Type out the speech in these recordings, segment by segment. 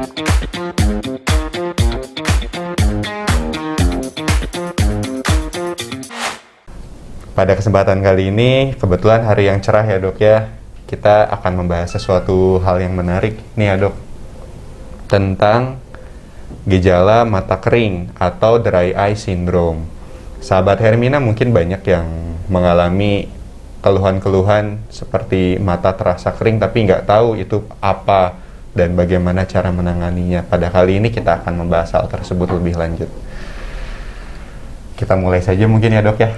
Pada kesempatan kali ini, kebetulan hari yang cerah ya dok ya, kita akan membahas sesuatu hal yang menarik nih ya dok, tentang gejala mata kering atau dry eye syndrome. Sahabat Hermina mungkin banyak yang mengalami keluhan-keluhan seperti mata terasa kering tapi nggak tahu itu apa dan bagaimana cara menanganinya. Pada kali ini kita akan membahas hal tersebut lebih lanjut. Kita mulai saja mungkin ya dok ya.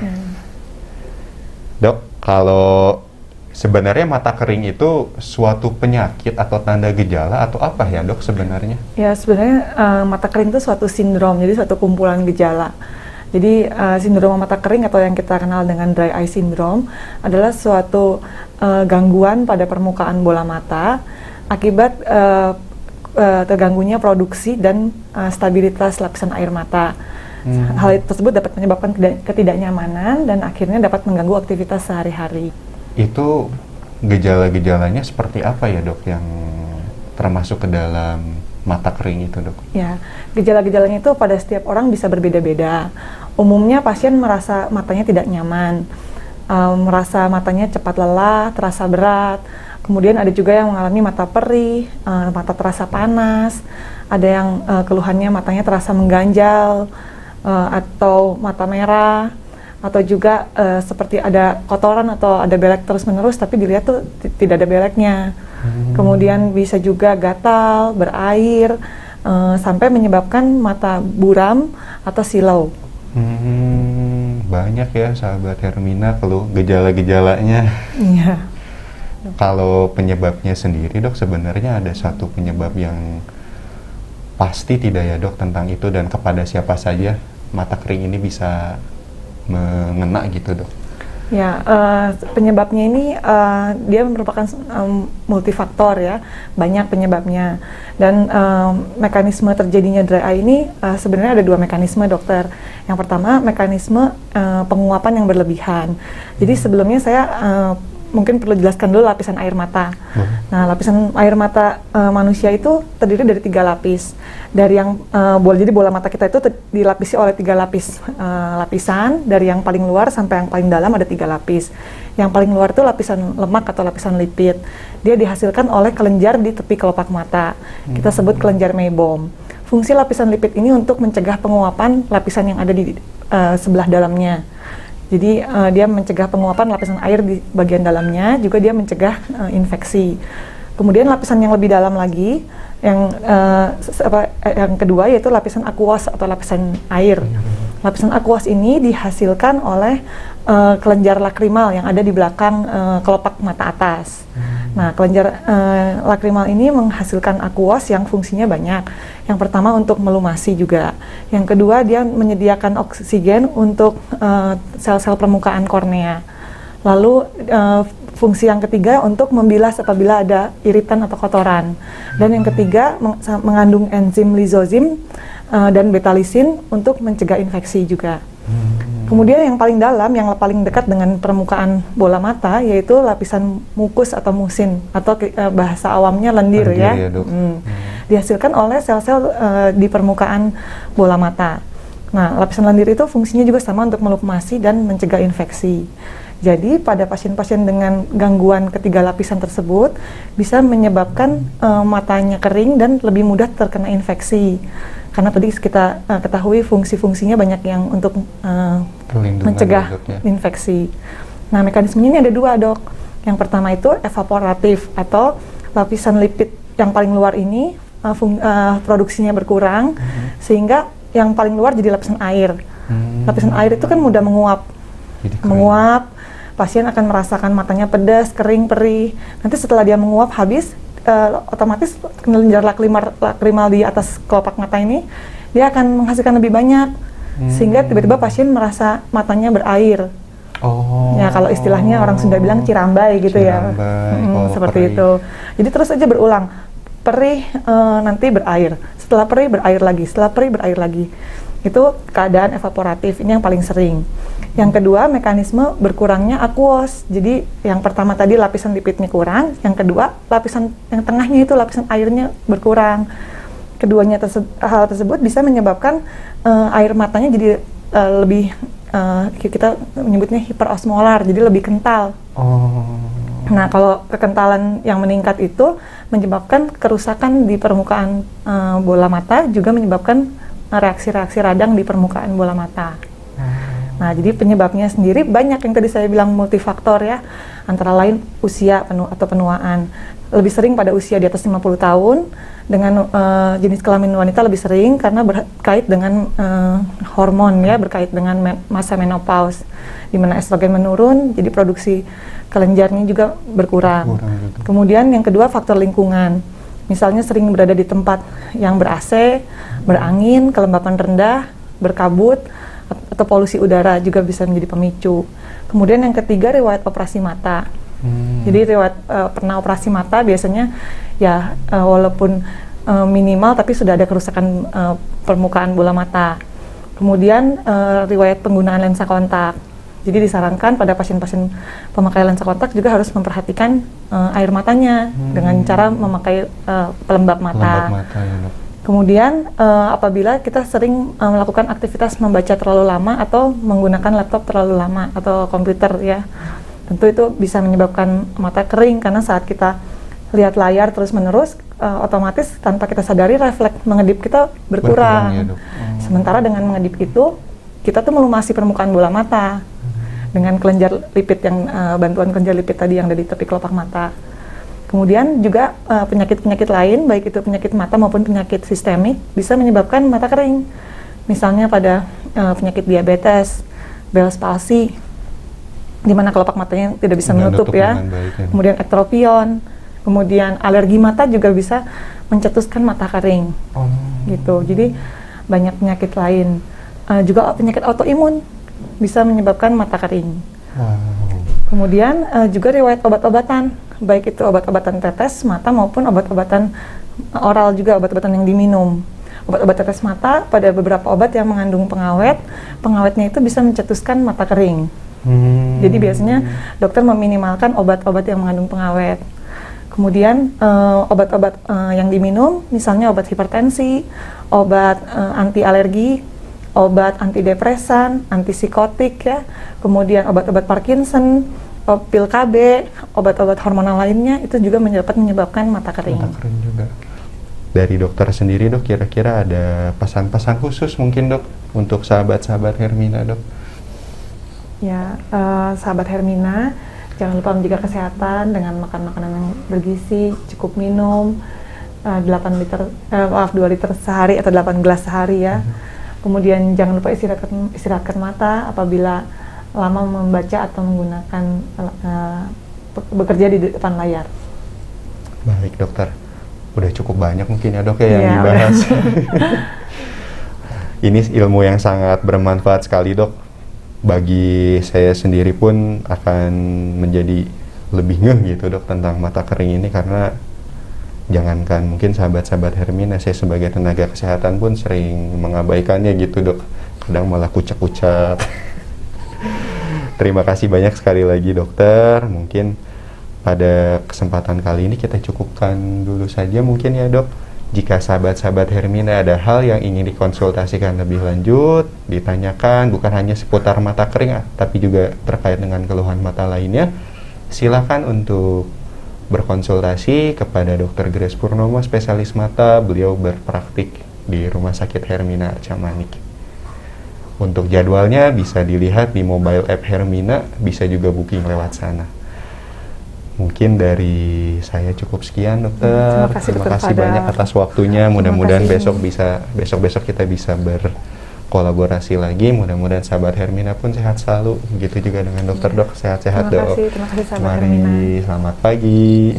Dok, kalau sebenarnya mata kering itu suatu penyakit atau tanda gejala atau apa ya dok sebenarnya? Ya sebenarnya mata kering itu suatu sindrom, jadi suatu kumpulan gejala. Jadi sindrom mata kering atau yang kita kenal dengan dry eye syndrome adalah suatu gangguan pada permukaan bola mata akibat terganggunya produksi dan stabilitas lapisan air mata. Hal tersebut dapat menyebabkan ketidaknyamanan dan akhirnya dapat mengganggu aktivitas sehari-hari. Itu gejala-gejalanya seperti apa ya dok yang termasuk ke dalam mata kering itu dok? Ya, gejala-gejalanya itu pada setiap orang bisa berbeda-beda. Umumnya pasien merasa matanya tidak nyaman, merasa matanya cepat lelah, terasa berat. Kemudian ada juga yang mengalami mata perih, mata terasa panas, ada yang keluhannya matanya terasa mengganjal, atau mata merah, atau juga seperti ada kotoran atau ada belek terus-menerus tapi dilihat tuh tidak ada beleknya. Kemudian bisa juga gatal, berair, sampai menyebabkan mata buram atau silau. Banyak ya sahabat Hermina kalau gejala-gejalanya. Iya. Kalau penyebabnya sendiri dok, sebenarnya ada satu penyebab yang pasti tidak ya dok tentang itu, dan kepada siapa saja mata kering ini bisa mengena gitu dok? Ya, penyebabnya ini dia merupakan multifaktor ya, banyak penyebabnya. Dan mekanisme terjadinya dry eye ini sebenarnya ada dua mekanisme dokter. Yang pertama mekanisme penguapan yang berlebihan. Jadi sebelumnya saya mungkin perlu jelaskan dulu lapisan air mata. Nah, lapisan air mata manusia itu terdiri dari 3 lapis. Dari yang jadi bola mata kita itu dilapisi oleh 3 lapis lapisan. Dari yang paling luar sampai yang paling dalam ada 3 lapis. Yang paling luar itu lapisan lemak atau lapisan lipid. Dia dihasilkan oleh kelenjar di tepi kelopak mata. Kita sebut kelenjar meibom. Fungsi lapisan lipid ini untuk mencegah penguapan lapisan yang ada di sebelah dalamnya. Jadi dia mencegah penguapan lapisan air di bagian dalamnya, juga dia mencegah infeksi. Kemudian lapisan yang lebih dalam lagi, yang kedua yaitu lapisan akuos atau lapisan air. Lapisan akuos ini dihasilkan oleh kelenjar lakrimal yang ada di belakang kelopak mata atas. Nah, kelenjar lakrimal ini menghasilkan akuos yang fungsinya banyak. Yang pertama untuk melumasi juga. Yang kedua dia menyediakan oksigen untuk sel-sel permukaan kornea. Lalu fungsi yang ketiga untuk membilas apabila ada iritan atau kotoran. Dan yang ketiga mengandung enzim lizozim dan betalisin untuk mencegah infeksi juga. Kemudian yang paling dalam, yang paling dekat dengan permukaan bola mata, yaitu lapisan mukus atau musin, atau bahasa awamnya lendir ya. Dihasilkan oleh sel-sel di permukaan bola mata. Nah, lapisan lendir itu fungsinya juga sama untuk melumasi dan mencegah infeksi. Jadi pada pasien-pasien dengan gangguan ketiga lapisan tersebut bisa menyebabkan matanya kering dan lebih mudah terkena infeksi. Karena tadi kita ketahui fungsi-fungsinya banyak yang untuk mencegah infeksi. Nah, mekanismenya ini ada 2 dok. Yang pertama itu evaporatif atau lapisan lipid yang paling luar ini produksinya berkurang sehingga yang paling luar jadi lapisan air. Lapisan air itu kan mudah menguap. Pasien akan merasakan matanya pedas, kering, perih. Nanti setelah dia menguap habis, otomatis kelenjar lakrimal di atas kelopak mata ini dia akan menghasilkan lebih banyak, sehingga tiba-tiba pasien merasa matanya berair. Ya, kalau istilahnya orang Sunda bilang cirambai gitu ya. Seperti itu. Jadi terus aja berulang, perih nanti berair, setelah perih berair lagi, setelah perih berair lagi. Itu keadaan evaporatif, ini yang paling sering. Yang kedua, mekanisme berkurangnya akuos. Jadi yang pertama tadi lapisan lipidnya kurang, yang kedua lapisan yang tengahnya itu lapisan airnya berkurang. hal tersebut bisa menyebabkan air matanya jadi lebih kita menyebutnya hiperosmolar, jadi lebih kental. Nah, kalau kekentalan yang meningkat itu menyebabkan kerusakan di permukaan bola mata, juga menyebabkan reaksi-reaksi radang di permukaan bola mata. Nah, jadi penyebabnya sendiri banyak, yang tadi saya bilang multifaktor ya, antara lain usia atau penuaan. Lebih sering pada usia di atas 50 tahun, dengan jenis kelamin wanita lebih sering karena berkait dengan hormon ya, berkait dengan masa menopause, di mana estrogen menurun, jadi produksi kelenjarnya juga berkurang. Kemudian yang kedua, faktor lingkungan. Misalnya sering berada di tempat yang ber-AC, berangin, kelembapan rendah, berkabut, atau polusi udara juga bisa menjadi pemicu. Kemudian yang ketiga, riwayat operasi mata. Jadi riwayat pernah operasi mata biasanya ya walaupun minimal tapi sudah ada kerusakan permukaan bola mata. Kemudian riwayat penggunaan lensa kontak. Jadi disarankan pada pasien-pasien pemakai lensa kontak juga harus memperhatikan air matanya dengan cara memakai pelembab mata. Kemudian apabila kita sering melakukan aktivitas membaca terlalu lama atau menggunakan laptop terlalu lama atau komputer ya, tentu itu bisa menyebabkan mata kering, karena saat kita lihat layar terus-menerus otomatis tanpa kita sadari refleks mengedip kita berkurang. Ya, sementara dengan mengedip itu kita tuh melumasi permukaan bola mata dengan kelenjar lipid yang bantuan kelenjar lipid tadi yang ada di tepi kelopak mata. Kemudian juga penyakit-penyakit lain, baik itu penyakit mata maupun penyakit sistemik, bisa menyebabkan mata kering. Misalnya pada penyakit diabetes, Bell's palsy, di mana kelopak matanya tidak bisa menutup ya. Kemudian ektropion, kemudian alergi mata juga bisa mencetuskan mata kering. Gitu. Jadi banyak penyakit lain. Juga penyakit autoimun bisa menyebabkan mata kering. Kemudian juga riwayat obat-obatan, baik itu obat-obatan tetes mata maupun obat-obatan oral, juga obat-obatan yang diminum. Obat-obat tetes mata, pada beberapa obat yang mengandung pengawet, pengawetnya itu bisa mencetuskan mata kering. Jadi biasanya dokter meminimalkan obat-obat yang mengandung pengawet. Kemudian obat-obat yang diminum, misalnya obat hipertensi, obat anti alergi, obat antidepresan, antipsikotik ya, kemudian obat-obat Parkinson, pil KB, obat-obat hormonal lainnya itu juga dapat menyebabkan mata kering. Mata kering juga. Dari dokter sendiri dok, kira-kira ada pesan-pesan khusus mungkin dok untuk sahabat-sahabat Hermina dok? Ya, sahabat Hermina, jangan lupa menjaga kesehatan dengan makan makanan yang bergizi, cukup minum 2 liter sehari atau 8 gelas sehari ya. Kemudian jangan lupa istirahatkan mata apabila lama membaca atau menggunakan bekerja di depan layar. Baik dokter, udah cukup banyak mungkin ya dok ya yang dibahas. Ini ilmu yang sangat bermanfaat sekali dok. Bagi saya sendiri pun akan menjadi lebih ngeh gitu dok tentang mata kering ini, karena jangankan mungkin sahabat-sahabat Hermina, saya sebagai tenaga kesehatan pun sering mengabaikannya gitu dok, kadang malah kucek-kucek. Terima kasih banyak sekali lagi dokter. Mungkin pada kesempatan kali ini kita cukupkan dulu saja mungkin ya dok. Jika sahabat-sahabat Hermina ada hal yang ingin dikonsultasikan lebih lanjut, ditanyakan bukan hanya seputar mata kering tapi juga terkait dengan keluhan mata lainnya, silakan untuk berkonsultasi kepada Dr. Grace Purnomo, spesialis mata. Beliau berpraktik di Rumah Sakit Hermina Arca Manik. Untuk jadwalnya bisa dilihat di mobile app Hermina, bisa juga booking lewat sana. Mungkin dari saya cukup sekian dokter. Terima kasih banyak atas waktunya. Mudah-mudahan besok kita bisa berkolaborasi lagi. Mudah-mudahan sahabat Hermina pun sehat selalu. Begitu juga dengan dokter dok, sehat-sehat dok. Terima kasih sahabat Hermina. Mari, selamat pagi.